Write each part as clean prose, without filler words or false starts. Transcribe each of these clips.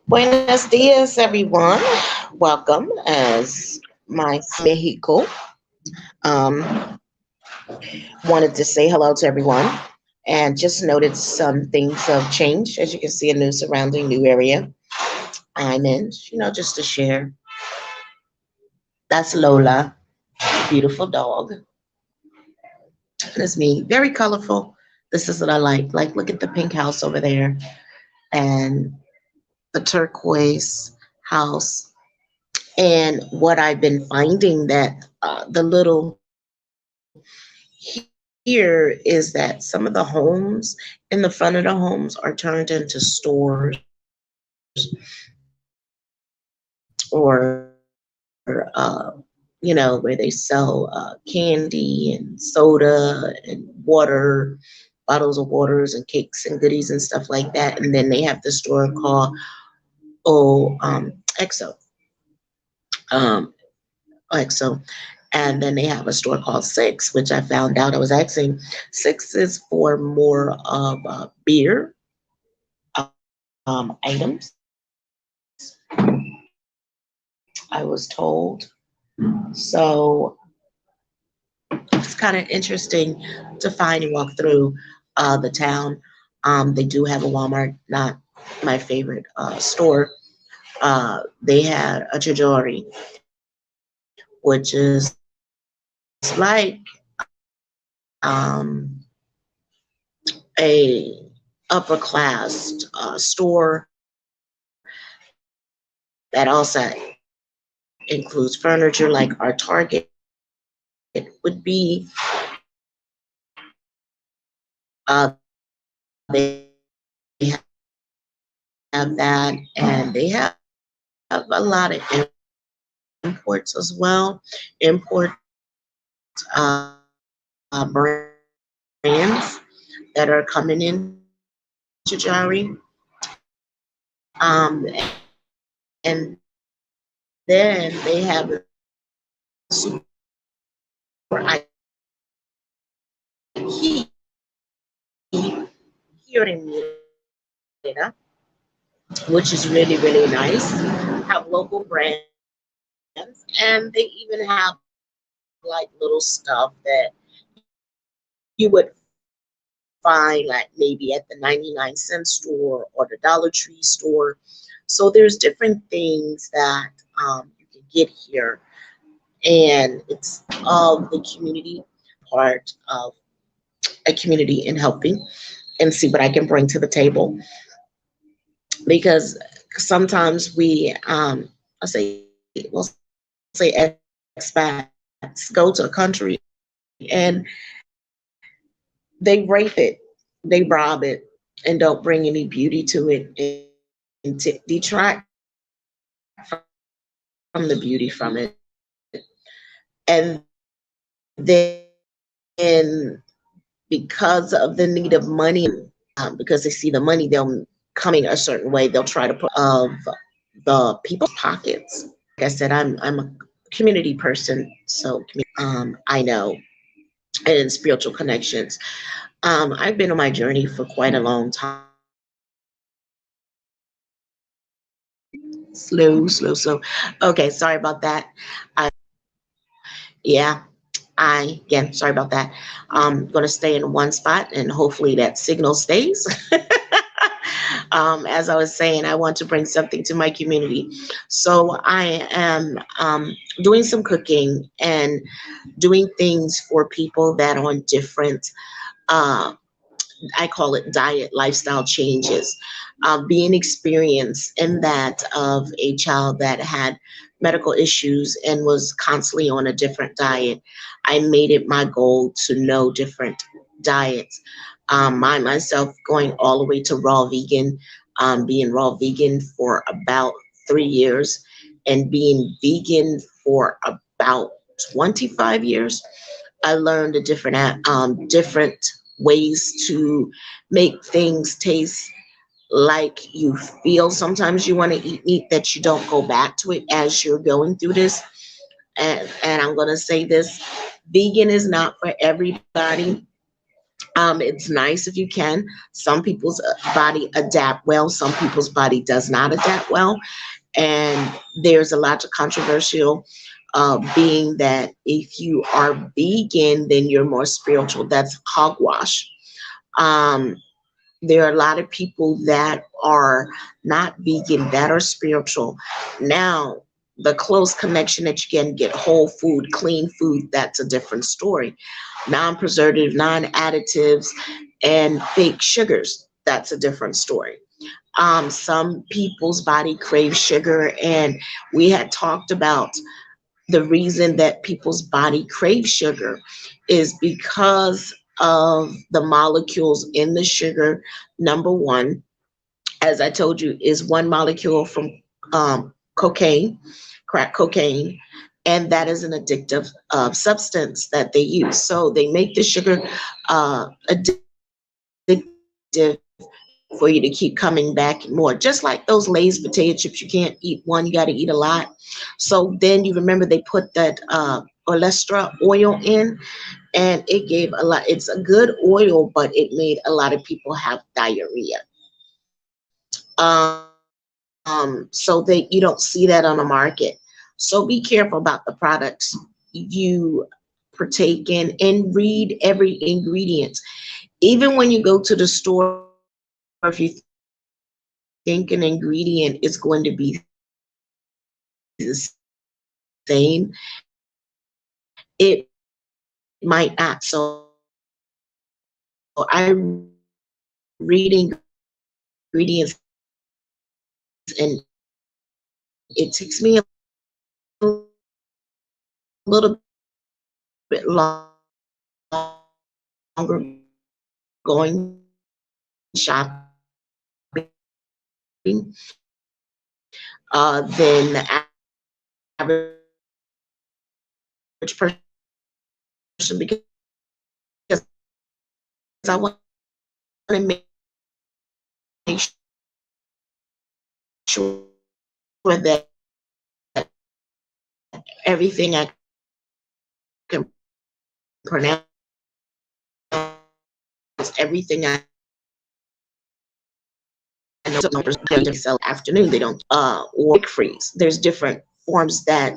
Buenos dias, everyone. Welcome as my Mexico. Um, Wanted to say hello to everyone and just noted some things have changed. As you can see, a new surrounding, new area I'm in, just to share. That's Lola, beautiful dog. That's me, very colorful. This is what I like. Like, look at the pink house over there and the turquoise house. And what I've been finding that the little here is that some of the homes in the front of the homes are turned into stores or where they sell candy and soda and water, bottles of waters and cakes and goodies and stuff like that. And then they have the store called Exo. Um, EXO. And then they have a store called Six, which I found out I was asking. Six is for more of beer items, I was told. So it's kind of interesting to find and walk through the town. They do have a Walmart, not my favorite store. They had a Chajori, which is like um, a upper class store that also includes furniture like our Target would be. They have that, and they have a lot of imports as well. Import brands that are coming into Jari. And then they have a super here in Merida, which is really, really nice. Have local brands, and they even have like little stuff that you would find like maybe at the 99 cent store or the Dollar Tree store. So there's different things that you can get here, and it's of the community. I'm part of a community in helping and see what I can bring to the table because sometimes we'll say expats go to a country and they rape it, they rob it, and don't bring any beauty to it and detract from the beauty from it. And then because of the need of money, because they see the money, they'll coming a certain way. They'll try to put of the people's pockets. Like I said, I'm a community person, so I know, and in spiritual connections. I've been on my journey for quite a long time. Slow. Okay, sorry about that. Yeah, again, sorry about that. I'm going to stay in one spot and hopefully that signal stays. As I was saying, I want to bring something to my community. So I am doing some cooking and doing things for people that are on different, uh, I call it diet lifestyle changes. Being experienced in that of a child that had medical issues and was constantly on a different diet, I made it my goal to know different diets. Myself going all the way to raw vegan, being raw vegan for about 3 years and being vegan for about 25 years. I learned a different ways to make things taste like you feel. Sometimes you want to eat meat that you don't go back to it as you're going through this. And I'm gonna say this: vegan is not for everybody. It's nice if you can. Some people's body adapt well. Some people's body does not adapt well. And there's a lot of controversial, being that if you are vegan, then you're more spiritual. That's hogwash. Um, there are a lot of people that are not vegan that are spiritual. Now, the close connection that you can get whole food, clean food, that's a different story. Non-preservative, non-additives, and fake sugars, that's a different story. Some people's body craves sugar, and we had talked about the reason that people's body craves sugar is because of the molecules in the sugar. Number one, as I told you, is one molecule from cocaine, crack cocaine, and that is an addictive substance that they use. So they make the sugar addictive for you to keep coming back more. Just like those Lay's potato chips, you can't eat one, you got to eat a lot. So then you remember they put that olestra oil in, and it gave a lot. It's a good oil, but it made a lot of people have diarrhea. So that you don't see that on the market. So be careful about the products you partake in and read every ingredient. Even when you go to the store, if you think an ingredient is going to be the same, it might not. So I read ingredients, and it takes me a little bit longer going shopping than the average person, because I want to make sure that everything I can pronounce, everything I know. So they sell afternoon. They don't or quick freeze. There's different forms that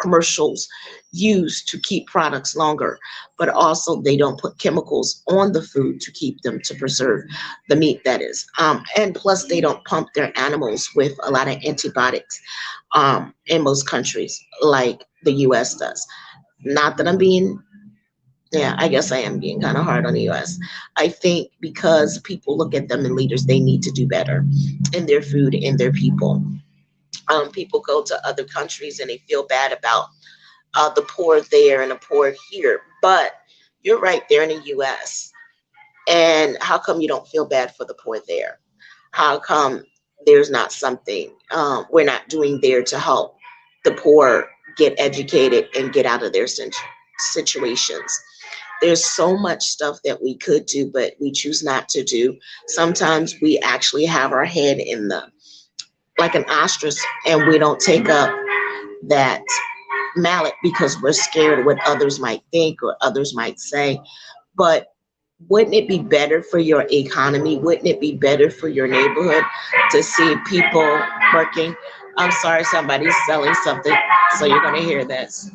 commercials use to keep products longer, but also they don't put chemicals on the food to keep them to preserve the meat that is. And plus, they don't pump their animals with a lot of antibiotics in most countries, like the U.S. does. Not that I'm being, yeah, I guess I am being kind of hard on the US. I think because people look at them and leaders, they need to do better in their food, in their people. People go to other countries and they feel bad about the poor there and the poor here. But you're right there in the US. And how come you don't feel bad for the poor there? How come there's not something we're not doing there to help the poor get educated and get out of their situations? There's so much stuff that we could do, but we choose not to do. Sometimes we actually have our head in the like an ostrich, and we don't take up that mallet because we're scared of what others might think or others might say. But wouldn't it be better for your economy? Wouldn't it be better for your neighborhood to see people working? I'm sorry, somebody's selling something, so you're going to hear this.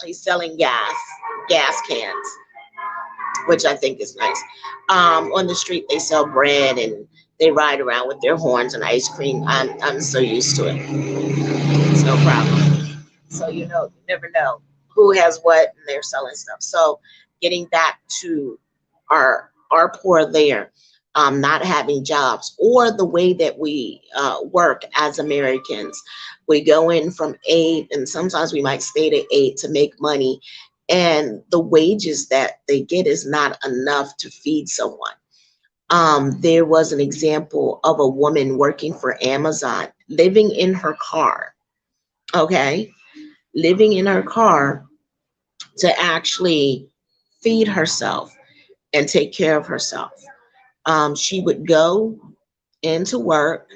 He's selling gas cans, which I think is nice. On the street, they sell bread and they ride around with their horns and ice cream. I'm so used to it. It's no problem. So you never know who has what, and they're selling stuff. So getting back to our poor there, not having jobs, or the way that we work as Americans. We go in from 8, and sometimes we might stay to 8 to make money, and the wages that they get is not enough to feed someone. There was an example of a woman working for Amazon, living in her car, okay, living in her car to actually feed herself and take care of herself. She would go into work,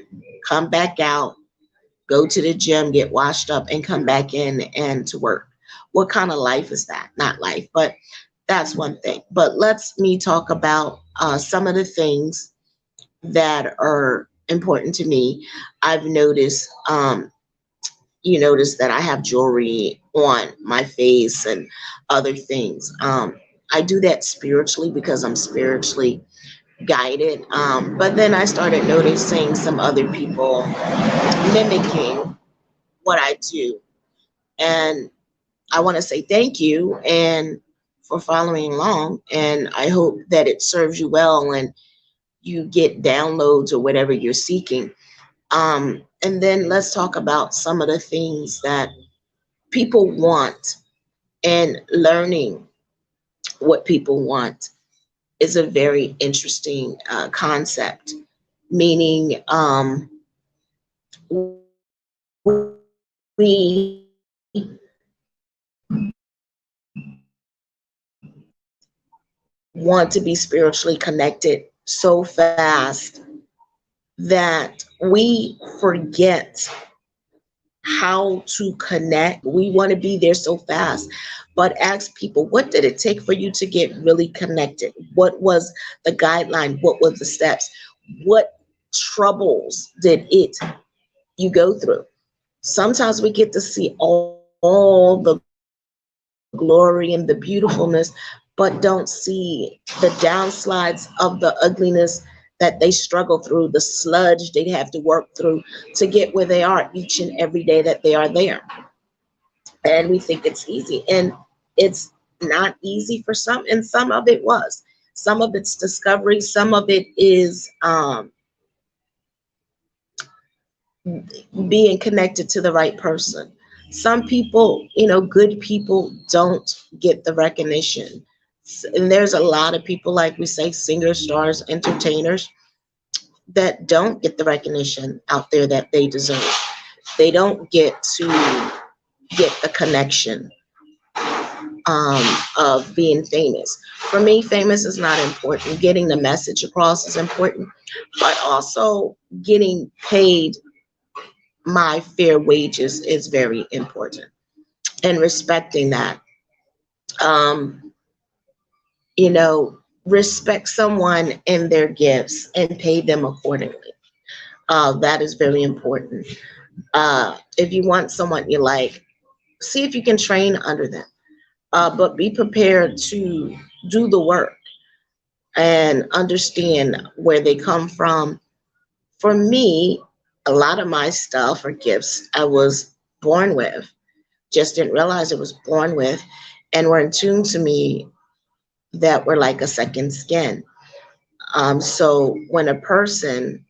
come back out, go to the gym, get washed up, and come back in and to work. what kind of life is that? Not life, but that's one thing. But let's me talk about some of the things that are important to me. I've noticed, you notice that I have jewelry on my face and other things. I do that spiritually because I'm spiritually guided. But then I started noticing some other people mimicking what I do. And I want to say thank you and for following along. And I hope that it serves you well and you get downloads or whatever you're seeking. And then let's talk about some of the things that people want, and learning what people want is a very interesting concept. Meaning, we want to be spiritually connected so fast that we forget how to connect. We want to be there so fast. But ask people, what did it take for you to get really connected? What was the guideline? What were the steps? What troubles did it you go through? Sometimes we get to see all the glory and the beautifulness, but don't see the downsides of the ugliness that they struggle through, the sludge they have to work through to get where they are each and every day that they are there. And we think it's easy. And it's not easy for some, and some of it was. Some of it's discovery, some of it is being connected to the right person. Some people, good people don't get the recognition. And there's a lot of people, like we say, singers, stars, entertainers, that don't get the recognition out there that they deserve. They don't get to get the connection of being famous. For me, famous is not important. Getting the message across is important, but also getting paid my fair wages is very important, and respecting that. Um, respect someone and their gifts and pay them accordingly. That is very important. If you want someone you like, see if you can train under them, but be prepared to do the work and understand where they come from. For me, a lot of my stuff or gifts I was born with, just didn't realize it was born with, and were in tune to me, that were like a second skin. So when a person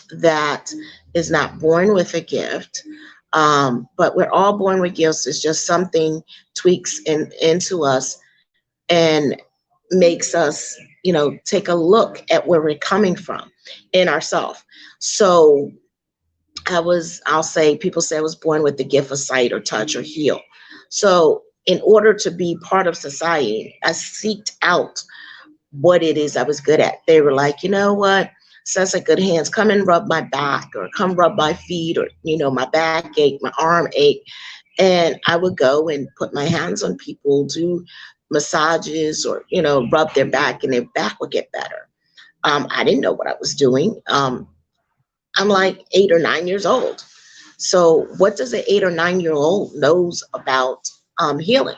that is not born with a gift, but we're all born with gifts, it's just something tweaks into us and makes us, take a look at where we're coming from in ourselves. So I'll say, people say I was born with the gift of sight or touch or heal. So in order to be part of society, I seeked out what it is I was good at. They were like, you know what? Sense of good hands, come and rub my back or come rub my feet, or, my back ache, my arm ache. And I would go and put my hands on people, do massages, or, rub their back, and their back would get better. I didn't know what I was doing. I'm like 8 or 9 years old. So what does an 8 or 9 year old knows about healing?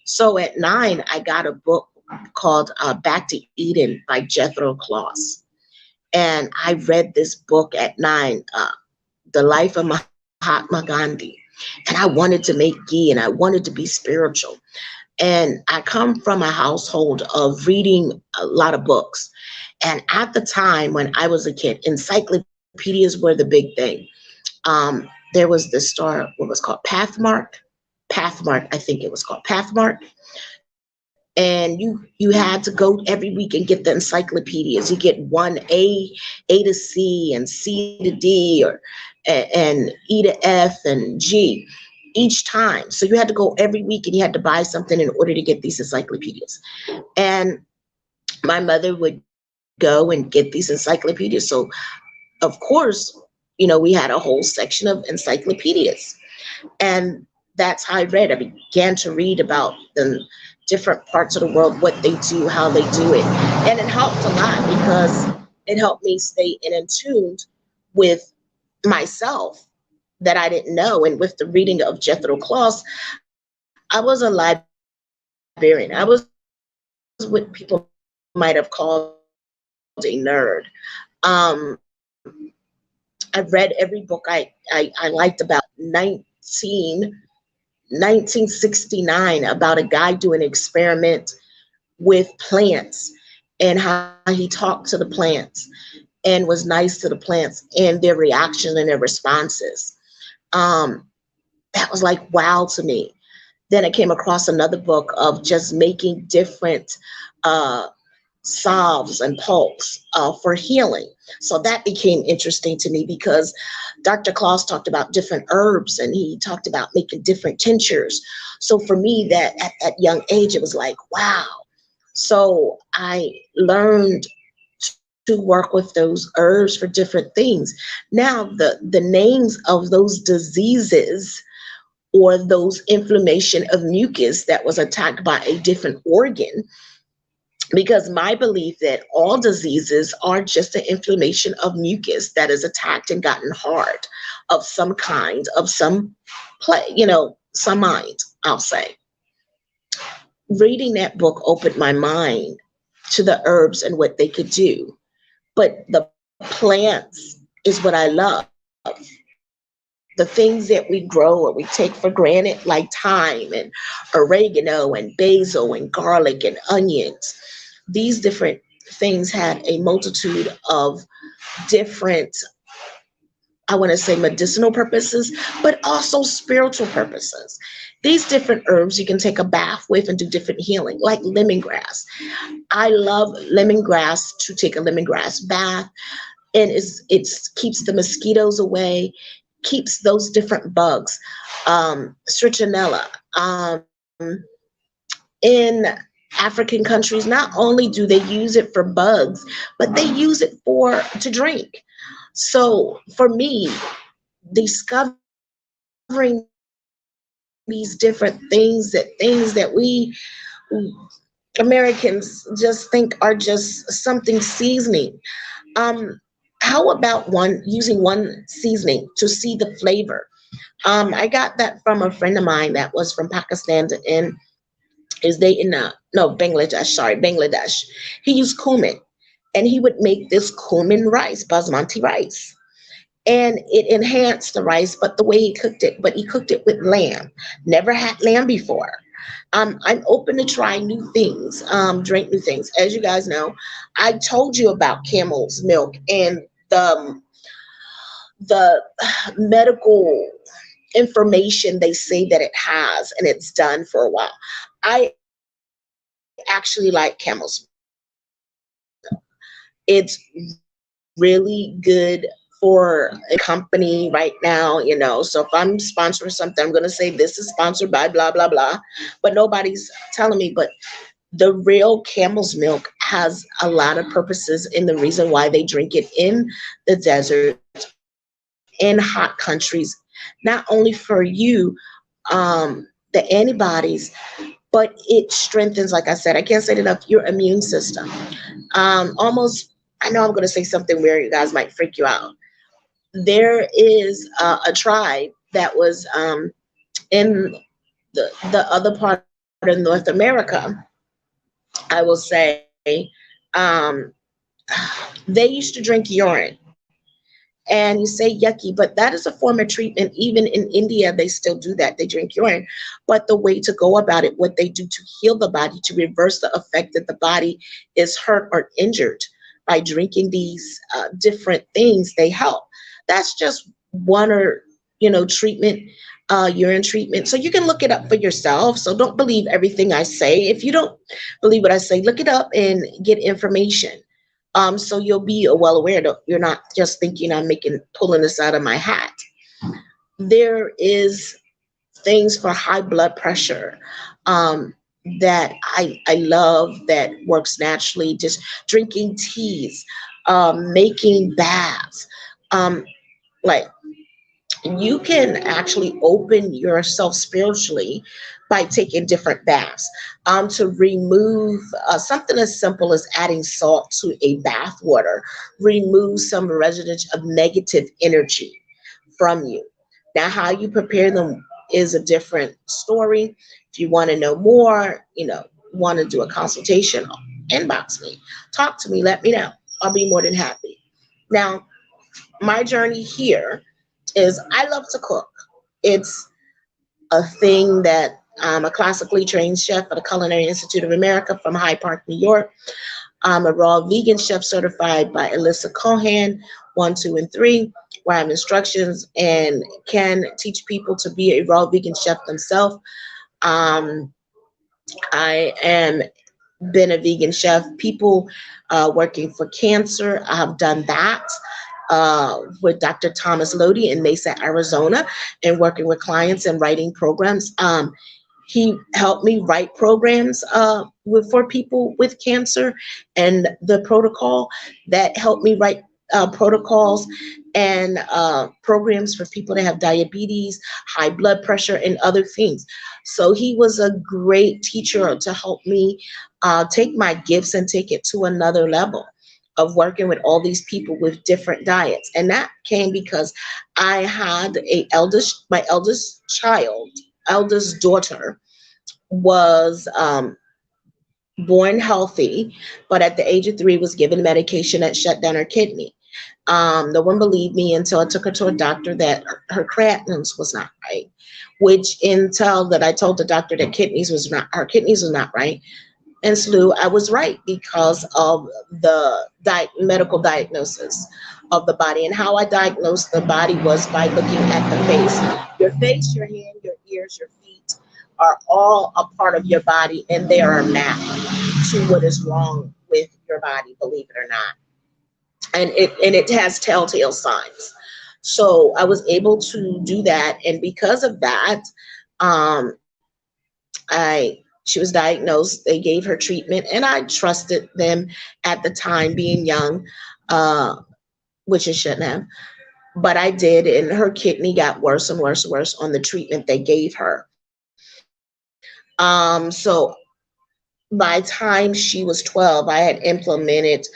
So at 9, I got a book called Back to Eden by Jethro Kloss. And I read this book at 9, The Life of Mahatma Gandhi. And I wanted to make ghee and I wanted to be spiritual. And I come from a household of reading a lot of books. And at the time when I was a kid, encyclopedias were the big thing. There was this store, what was called Pathmark. Pathmark, I think it was called Pathmark. And you had to go every week and get the encyclopedias. You get one A to C and C to D, or and E to F and G each time. So you had to go every week and you had to buy something in order to get these encyclopedias. And my mother would go and get these encyclopedias. So of course, we had a whole section of encyclopedias. And That's how I read. I began to read about the different parts of the world, what they do, how they do it. And it helped a lot because it helped me stay in tune with myself that I didn't know. And with the reading of Jethro Kloss, I was a librarian. I was what people might have called a nerd. Um, I read every book I liked about 1969 about a guy doing an experiment with plants and how he talked to the plants and was nice to the plants and their reactions and their responses. Um, that was like wow to me. Then I came across another book of just making different uh, salves and pulps for healing. So that became interesting to me because Dr. Claus talked about different herbs and he talked about making different tinctures. So for me, that at that young age, it was like, wow. So I learned to work with those herbs for different things. Now the names of those diseases or those inflammation of mucus that was attacked by a different organ, because my belief that all diseases are just an inflammation of mucus that is attacked and gotten hard of some kind of some play, some mind, I'll say. Reading that book opened my mind to the herbs and what they could do, but the plants is what I love. The things that we grow or we take for granted, like thyme and oregano and basil and garlic and onions, these different things had a multitude of different, I want to say, medicinal purposes, but also spiritual purposes. These different herbs you can take a bath with and do different healing, like lemongrass. I love lemongrass to take a lemongrass bath, and it keeps the mosquitoes away, keeps those different bugs. Citronella. In African countries, not only do they use it for bugs, but they use it for to drink. So for me, discovering these different things that we Americans just think are just something seasoning. Um, how about one using one seasoning to see the flavor? I got that from a friend of mine that was from Pakistan and is they in no Bangladesh, sorry, Bangladesh. He used cumin and he would make this cumin rice, basmati rice. And it enhanced the rice, but the way he cooked it, but he cooked it with lamb. Never had lamb before. I'm open to try new things, drink new things. As you guys know, I told you about camel's milk and the medical information they say that it has, and it's done for a while. I actually like camel's milk. It's really good for a company right now, So if I'm sponsoring something, I'm going to say this is sponsored by blah, blah, blah. But nobody's telling me. But the real camel's milk has a lot of purposes, and the reason why they drink it in the deserts, in hot countries, not only for you, the antibodies, but it strengthens, like I said, I can't say it enough, your immune system. Almost, I know I'm going to say something where you guys might freak you out. There is a tribe that was in the other part of North America, I will say, um, they used to drink urine. And you say yucky, but that is a form of treatment. Even in India, they still do that. They drink urine. But the way to go about it, what they do to heal the body, to reverse the effect that the body is hurt or injured by drinking these different things, they help. That's just one or, treatment, urine treatment. So you can look it up for yourself. So don't believe everything I say. If you don't believe what I say, look it up and get information. So you'll be well aware that you're not just thinking I'm pulling this out of my hat. There is things for high blood pressure um, that I love that works naturally. Just drinking teas, making baths. Um, like you can actually open yourself spiritually by taking different baths. To remove something as simple as adding salt to a bath water, remove some residue of negative energy from you. Now, how you prepare them is a different story. If you want to know more, want to do a consultation, inbox me, talk to me, let me know. I'll be more than happy. Now, my journey here is I love to cook. It's a thing that I'm a classically trained chef at the Culinary Institute of America from Hyde Park, New York. I'm a raw vegan chef certified by Alyssa Cohan, 1, 2, and 3, where I have instructions and can teach people to be a raw vegan chef themselves. Um, I am been a vegan chef. People working for cancer, I have done that with Dr. Thomas Lodi in Mesa, Arizona, and working with clients and writing programs. He helped me write programs for people with cancer, and the protocol that helped me write protocols and programs for people that have diabetes, high blood pressure, and other things. So he was a great teacher to help me take my gifts and take it to another level of working with all these people with different diets. And that came because I had my eldest daughter was born healthy, but at the age of 3 was given medication that shut down her kidney. No one believed me until I took her to a doctor that her creatinine was not right, which until that I told the doctor that her kidneys was not right. And slew, I was right because of the medical diagnosis of the body. And how I diagnosed the body was by looking at the face. Your face, your hand, your ears, your feet are all a part of your body, and they are a map to what is wrong with your body, believe it or not. And it has telltale signs. So I was able to do that, and because of that, um, I she was diagnosed. They gave her treatment, and I trusted them at the time, being young, uh, which it shouldn't have, but I did, and her kidney got worse and worse and worse on the treatment they gave her. So by time she was 12, I had implemented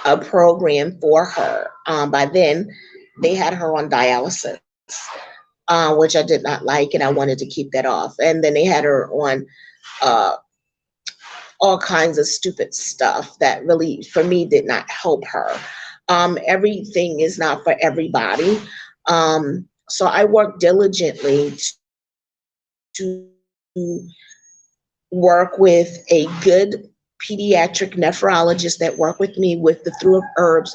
a program for her. By then, they had her on dialysis, which I did not like, and I wanted to keep that off. And then they had her on uh, all kinds of stupid stuff that really, for me, did not help her. Everything is not for everybody. So I work diligently to work with a good pediatric nephrologist that worked with me with the through of herbs.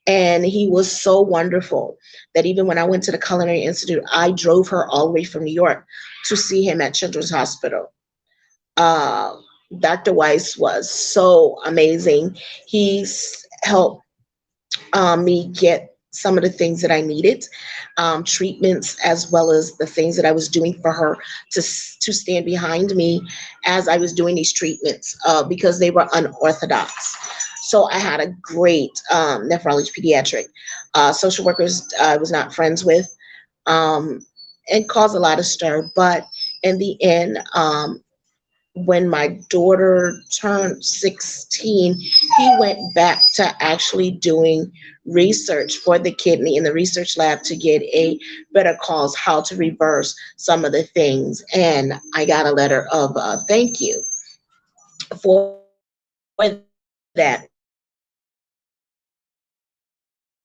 And he was so wonderful that even when I went to the Culinary Institute, I drove her all the way from New York to see him at Children's Hospital. Uh, Dr. Weiss was so amazing. He's helped me get some of the things that I needed, treatments, as well as the things that I was doing for her to stand behind me as I was doing these treatments because they were unorthodox. So I had a great nephrology pediatric social workers I was not friends with, um, and caused a lot of stir. But in the end, when my daughter turned 16, he went back to actually doing research for the kidney in the research lab to get a better cause how to reverse some of the things. And I got a letter of thank you for that.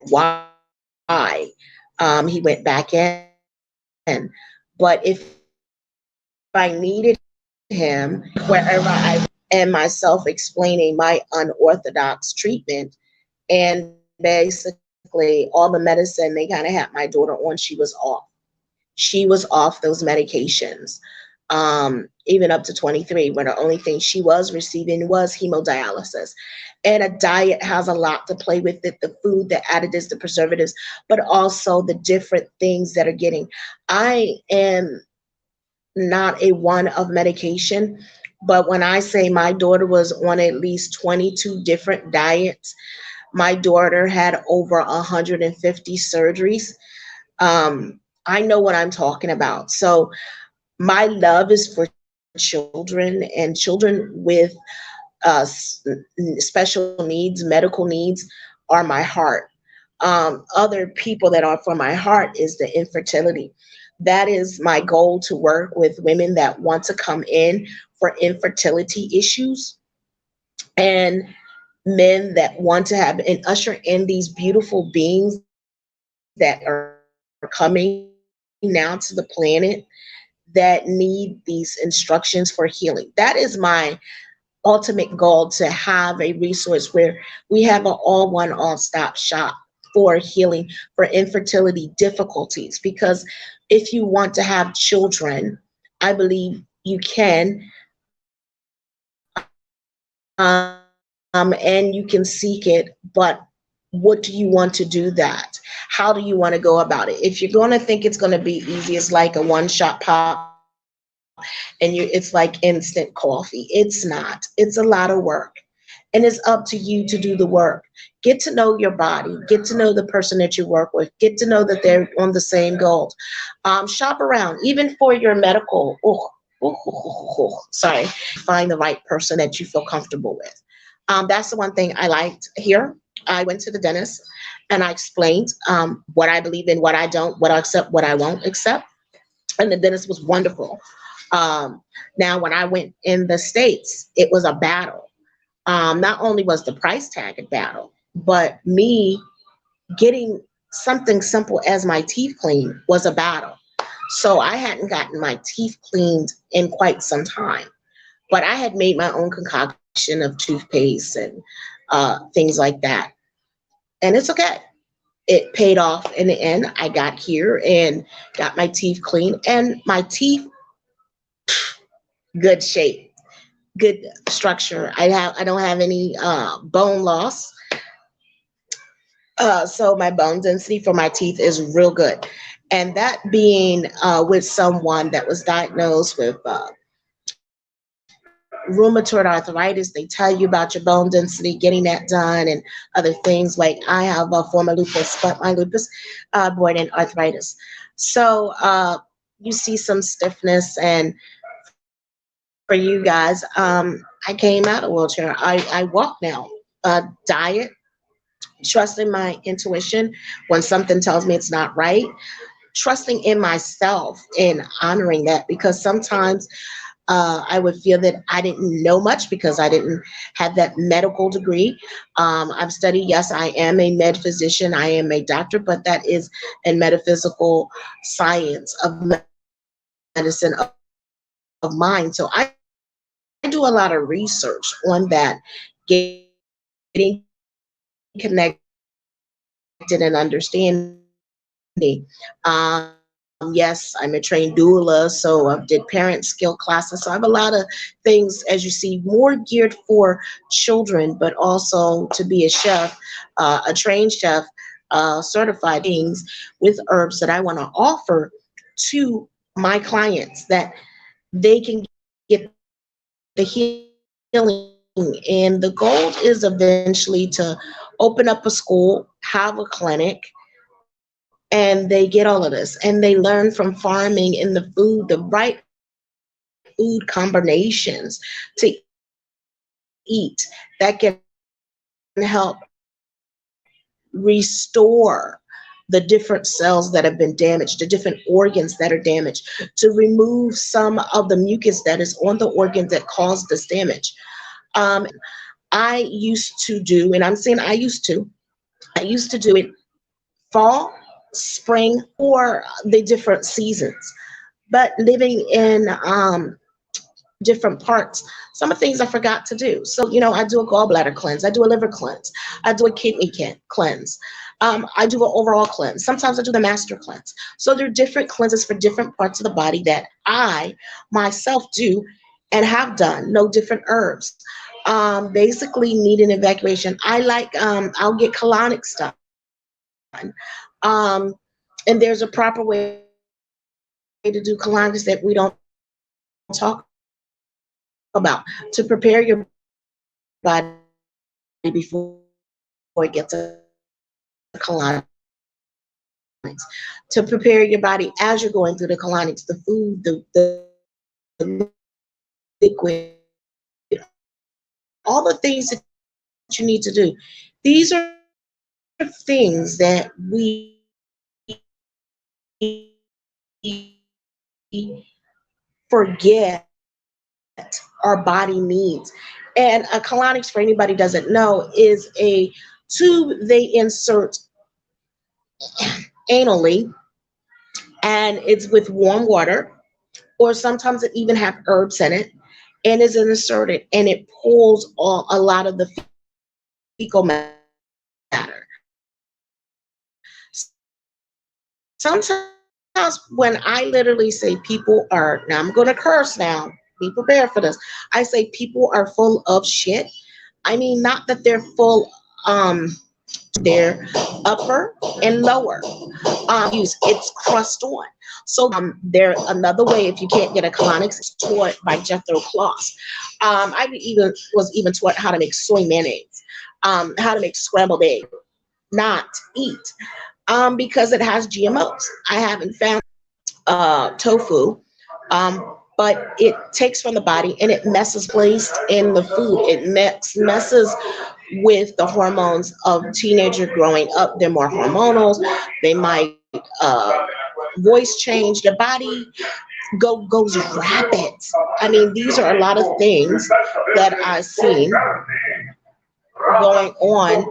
Why he went back in. But if I needed him, wherever I and myself explaining my unorthodox treatment, and basically all the medicine they kind of had my daughter on, she was off. She was off those medications. Even up to 23, where the only thing she was receiving was hemodialysis. And a diet has a lot to play with it, the food, the additives, the preservatives, but also the different things that are getting. I am not a one of medication, but when I say my daughter was on at least 22 different diets, my daughter had over 150 surgeries. I know what I'm talking about. So my love is for children, and children with special needs, medical needs, are my heart. Other people that are for my heart is the infertility. That is my goal, to work with women that want to come in for infertility issues, and men that want to have and usher in these beautiful beings that are coming now to the planet that need these instructions for healing. That is my ultimate goal, to have a resource where we have an all one, all stop shop for healing, for infertility difficulties. Because if you want to have children, I believe you can, and you can seek it, but what do you want to do that? How do you want to go about it? If you're going to think it's going to be easy, it's like a one shot pop, and it's like instant coffee. It's not. It's a lot of work. And it's up to you to do the work. Get to know your body, get to know the person that you work with, get to know the person that you're on the same goals. Shop around, even for your medical. Sorry, shop around and find the right person that you feel comfortable with. That's the one thing I liked here. I went to the dentist and I explained what I believe in, what I don't, what I accept, what I won't accept. And the dentist was wonderful. Now, when I went in the States, it was a battle. Not only was the price tag a battle, but me getting something simple as my teeth cleaned was a battle. So I hadn't gotten my teeth cleaned in quite some time, but I had made my own concoction of toothpaste and things like that. And it's okay. It paid off in the end. I got here and got my teeth cleaned, and my teeth, good shape, good structure. I don't have any bone loss. So my bone density for my teeth is real good. And that being with someone that was diagnosed with rheumatoid arthritis, they tell you about your bone density, getting that done, and other things. Like I have a form of lupus, but my lupus born in arthritis. So you see some stiffness, and for you guys, I came out of wheelchair. I walk now. Diet, trusting my intuition when something tells me it's not right, trusting in myself and honoring that, because sometimes I would feel that I didn't know much because I didn't have that medical degree. I've studied, yes, I am a med physician, I am a doctor, but that is a metaphysical science of medicine of mind. So I do a lot of research on that, getting connected and understanding. Yes, I'm a trained doula, so did parent skill classes. So I have a lot of things, as you see, more geared for children, but also to be a chef, certified things with herbs that I want to offer to my clients that they can get the healing, and the goal is eventually to open up a school, have a clinic, and they get all of this, and they learn from farming in the food, the right food combinations to eat that can help restore the different cells that have been damaged, the different organs that are damaged, to remove some of the mucus that is on the organs that caused this damage. And I used to do, and I'm saying I used to do it fall, spring, or the different seasons. But living in different parts, some of the things I forgot to do. So, I do a gallbladder cleanse, I do a liver cleanse, I do a cleanse. I do an overall cleanse. Sometimes I do the master cleanse. So there are different cleanses for different parts of the body that I myself do and have done. No different herbs. Basically, need an evacuation. I'll get colonics done. Um, and there's a proper way to do colonics that we don't talk about, to prepare your body before it gets a colonic. So that's one thing I like to do. to prepare your body as you're going through the colonics, the food, the liquid, all the things that you need to do. These are things that we forget our body needs. And a colonics, for anybody doesn't know, is a tube they insert anally, and it's with warm water, or sometimes it even have herbs in it, and is inserted, and it pulls all a lot of the fecal matter. Sometimes when I literally say people are, now I'm going to curse now, be prepared for this. I say people are full of shit. I mean, not that they're full, their upper and lower use, it's crust on. So there another way, if you can't get a colonics, is taught by Jethro Kloss. I even was even taught how to make soy mayonnaise, how to make scrambled egg, not eat, because it has GMOs. I haven't found tofu, but it takes from the body and it messes placed in the food. It messes with the hormones of teenager growing up. They're more hormonal. They might voice change. The body goes rapid. I mean, these are a lot of things that I've seen going on.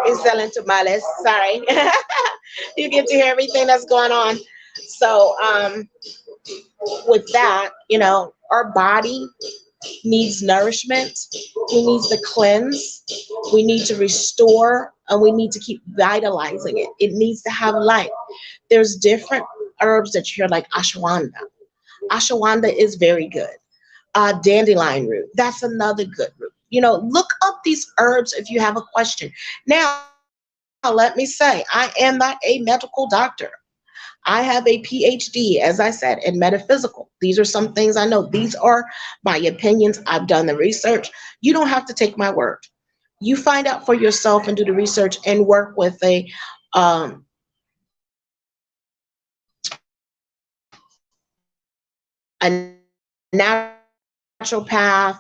Is selling tamales. Sorry, you get to hear everything that's going on. So, with that, our body needs nourishment. We need to cleanse. We need to restore, and we need to keep vitalizing it. It needs to have life. There's different herbs that you hear, like ashwagandha. Ashwagandha is very good. Dandelion root, that's another good root. Look up these herbs if you have a question. Now, let me say, I am not a medical doctor. I have a PhD, as I said, in metaphysical. These are some things I know. These are my opinions. I've done the research. You don't have to take my word. You find out for yourself and do the research and work with um, a naturopath,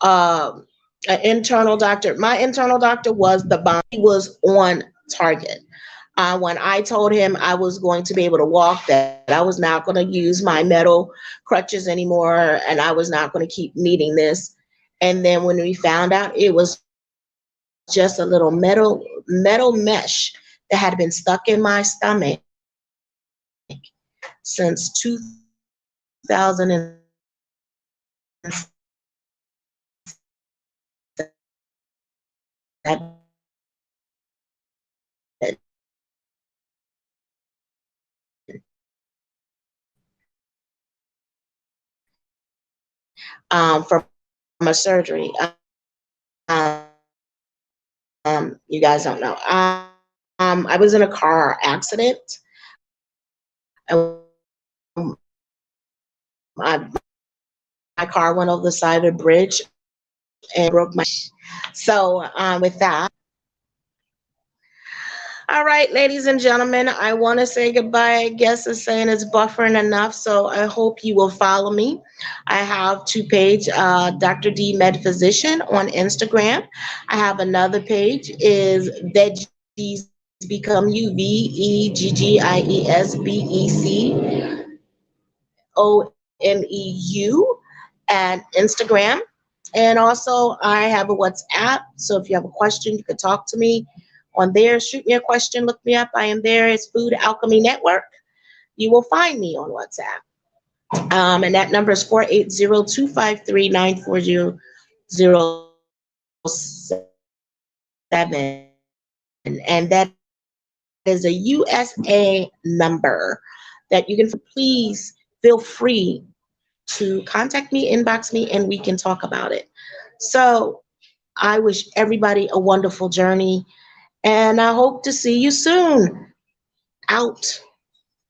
um, an internal doctor. My internal doctor was the bomb. He was on target. When I told him I was going to be able to walk, that I was not going to use my metal crutches anymore, and I was not going to keep needing this. And then when we found out, it was just a little metal mesh that had been stuck in my stomach since 2007. From a surgery. You guys don't know. I was in a car accident. And my car went over the side of the bridge and broke my. So with that, all right, ladies and gentlemen, I want to say goodbye. I guess it's saying it's buffering enough, so I hope you will follow me. I have two page, Dr. D Med Physician on Instagram. I have another page is Veggies Become You, VEGGIESBECOMEU at Instagram. And also, I have a WhatsApp. So if you have a question, you can talk to me on there. Shoot me a question, look me up. I am there. It's Food Alchemy Network. You will find me on WhatsApp. And that number is 480-253-9407. And that is a USA number that you can, please feel free to contact me, inbox me, and we can talk about it. So I wish everybody a wonderful journey, and I hope to see you soon. Out.